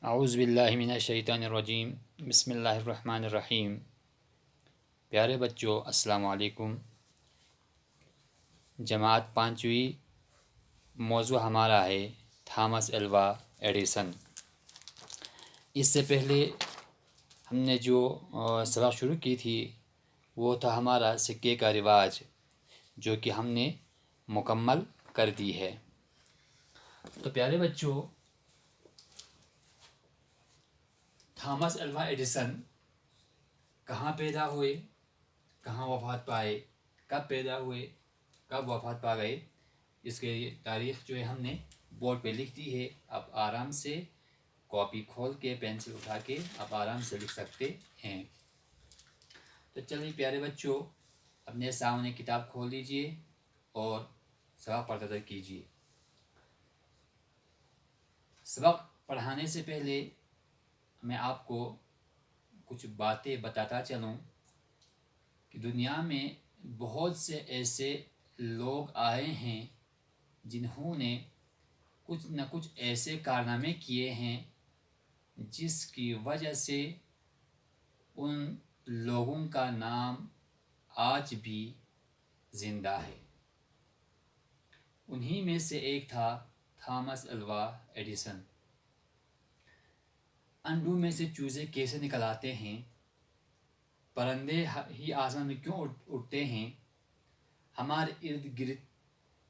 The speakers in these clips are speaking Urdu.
اعوذ باللہ من الشیطان الرجیم، بسم اللہ الرحمن الرحیم۔ پیارے بچوں، السلام علیکم۔ جماعت پانچویں، موضوع ہمارا ہے تھامس ایلوا ایڈیسن۔ اس سے پہلے ہم نے جو سبق شروع کی تھی وہ تھا ہمارا سکے کا رواج، جو کہ ہم نے مکمل کر دی ہے۔ تو پیارے بچوں، تھامس ایلوا ایڈیسن کہاں پیدا ہوئے، کہاں وفات پائے، کب پیدا ہوئے، کب وفات پا گئے، اس کی تاریخ جو ہے ہم نے بورڈ پہ لکھ دی ہے۔ آپ آرام سے کاپی کھول کے پینسل اٹھا کے آپ آرام سے لکھ سکتے ہیں۔ تو چلیے پیارے بچوں، اپنے سامنے کتاب کھول لیجئے اور سبق پڑھتے کیجیے۔ سبق پڑھانے سے پہلے میں آپ کو کچھ باتیں بتاتا چلوں کہ دنیا میں بہت سے ایسے لوگ آئے ہیں جنہوں نے کچھ نہ کچھ ایسے کارنامے کیے ہیں جس کی وجہ سے ان لوگوں کا نام آج بھی زندہ ہے۔ انہی میں سے ایک تھا تھامس ایلوا ایڈیسن۔ انڈوں میں سے چوزے کیسے نکل آتے ہیں، پرندے ہی آسمان میں کیوں اڑتے ہیں، ہمارے ارد گرد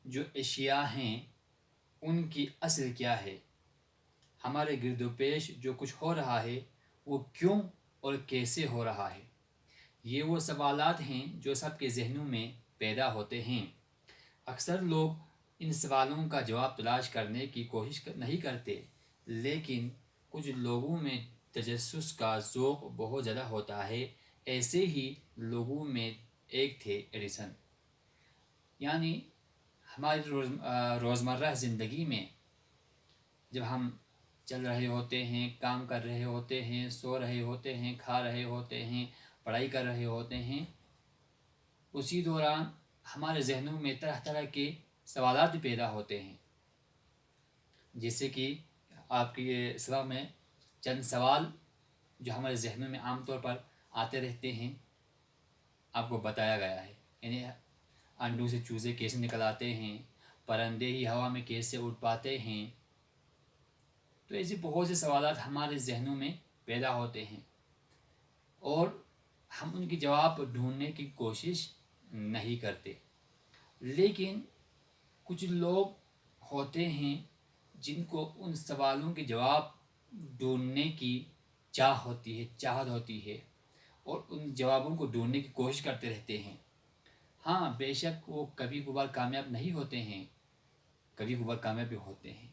جو اشیاء ہیں ان کی اصل کیا ہے، ہمارے گرد و پیش جو کچھ ہو رہا ہے وہ کیوں اور کیسے ہو رہا ہے، یہ وہ سوالات ہیں جو سب کے ذہنوں میں پیدا ہوتے ہیں۔ اکثر لوگ ان سوالوں کا جواب تلاش کرنے کی کوشش نہیں کرتے، لیکن کچھ لوگوں میں تجسس کا ذوق بہت زیادہ ہوتا ہے۔ ایسے ہی لوگوں میں ایک تھے ایڈیسن۔ یعنی ہماری روزمرہ زندگی میں جب ہم چل رہے ہوتے ہیں، کام کر رہے ہوتے ہیں، سو رہے ہوتے ہیں، کھا رہے ہوتے ہیں، پڑھائی کر رہے ہوتے ہیں، اسی دوران ہمارے ذہنوں میں طرح طرح کے سوالات پیدا ہوتے ہیں۔ جیسے کہ آپ کے سبق میں چند سوال جو ہمارے ذہنوں میں عام طور پر آتے رہتے ہیں آپ کو بتایا گیا ہے۔ یعنی انڈوں سے چوزے کیسے نکل آتے ہیں، پرندے ہی ہوا میں کیسے اڑ پاتے ہیں۔ تو ایسے بہت سے سوالات ہمارے ذہنوں میں پیدا ہوتے ہیں اور ہم ان کی جواب ڈھونڈنے کی کوشش نہیں کرتے، لیکن کچھ لوگ ہوتے ہیں جن کو ان سوالوں کے جواب ڈھونڈنے کی چاہت ہوتی ہے اور ان جوابوں کو ڈھونڈنے کی کوشش کرتے رہتے ہیں۔ ہاں بے شک وہ کبھی کبھار کامیاب نہیں ہوتے ہیں، کبھی کبھار کامیاب بھی ہوتے ہیں،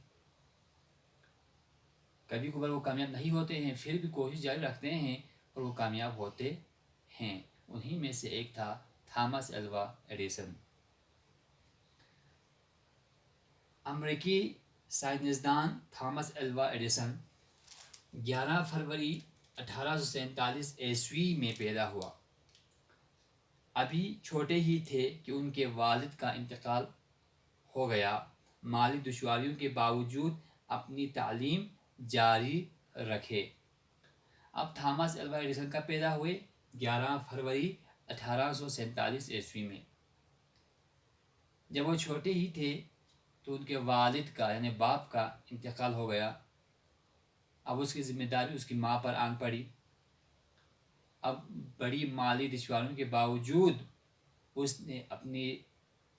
کبھی کبھار وہ کامیاب نہیں ہوتے ہیں، پھر بھی کوشش جاری رکھتے ہیں اور وہ کامیاب ہوتے ہیں۔ انہی میں سے ایک تھا تھامس ایلوا ایڈیسن۔ امریکی سائنسدان تھامس ایلوا ایڈیسن 11 فروری 1847 عیسوی میں پیدا ہوا۔ ابھی چھوٹے ہی تھے کہ ان کے والد کا انتقال ہو گیا۔ مالی دشواریوں کے باوجود اپنی تعلیم جاری رکھے۔ اب تھامس ایلوا ایڈیسن کا پیدا ہوئے 11 فروری 1847 عیسوی میں۔ جب وہ چھوٹے ہی تھے تو ان کے والد کا یعنی باپ کا انتقال ہو گیا۔ اب اس کی ذمہ داری اس کی ماں پر آن پڑی۔ اب بڑی مالی دشواریوں کے باوجود اس نے اپنی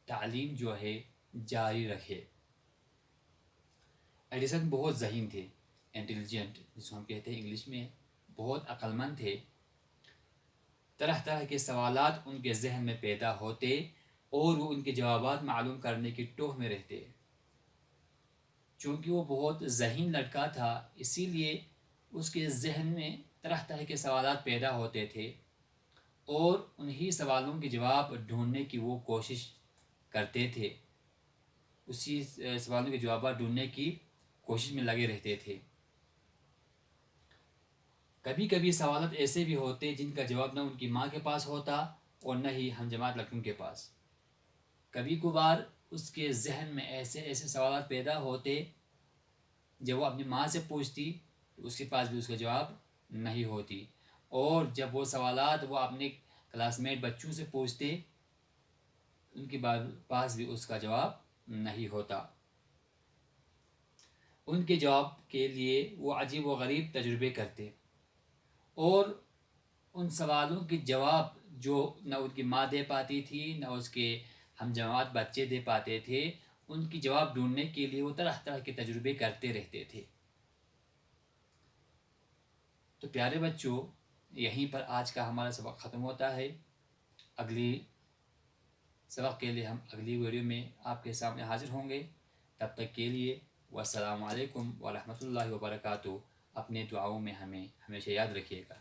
تعلیم جو ہے جاری رکھے۔ ایڈیسن بہت ذہین تھے، انٹیلیجنٹ جس کو ہم کہتے ہیں انگلش میں، بہت عقل مند تھے۔ طرح طرح کے سوالات ان کے ذہن میں پیدا ہوتے اور وہ ان کے جوابات معلوم کرنے کی ٹوہ میں رہتے۔ چونکہ وہ بہت ذہین لڑکا تھا، اسی لیے اس کے ذہن میں طرح طرح کے سوالات پیدا ہوتے تھے اور انہی سوالوں کے جواب ڈھونڈنے کی وہ کوشش کرتے تھے، اسی سوالوں کے جوابات ڈھونڈنے کی کوشش میں لگے رہتے تھے۔ کبھی کبھی سوالات ایسے بھی ہوتے جن کا جواب نہ ان کی ماں کے پاس ہوتا اور نہ ہی ہم جماعت لڑکوں کے پاس۔ کبھی کبھار اس کے ذہن میں ایسے سوالات پیدا ہوتے جب وہ اپنی ماں سے پوچھتی تو اس کے پاس بھی اس کا جواب نہیں ہوتی، اور جب وہ سوالات وہ اپنے کلاس میٹ بچوں سے پوچھتے ان کے پاس بھی اس کا جواب نہیں ہوتا۔ ان کے جواب کے لیے وہ عجیب و غریب تجربے کرتے، اور ان سوالوں کے جواب جو نہ ان کی ماں دے پاتی تھی نہ اس کے ہم جماعت بچے دے پاتے تھے، ان کی جواب ڈھونڈنے کے لیے وہ طرح طرح کے تجربے کرتے رہتے تھے۔ تو پیارے بچوں، یہیں پر آج کا ہمارا سبق ختم ہوتا ہے۔ اگلی سبق کے لیے ہم اگلی ویڈیو میں آپ کے سامنے حاضر ہوں گے۔ تب تک کے لیے والسلام علیکم ورحمۃ اللہ وبرکاتہ۔ اپنے دعاؤں میں ہمیں ہمیشہ یاد رکھیے گا۔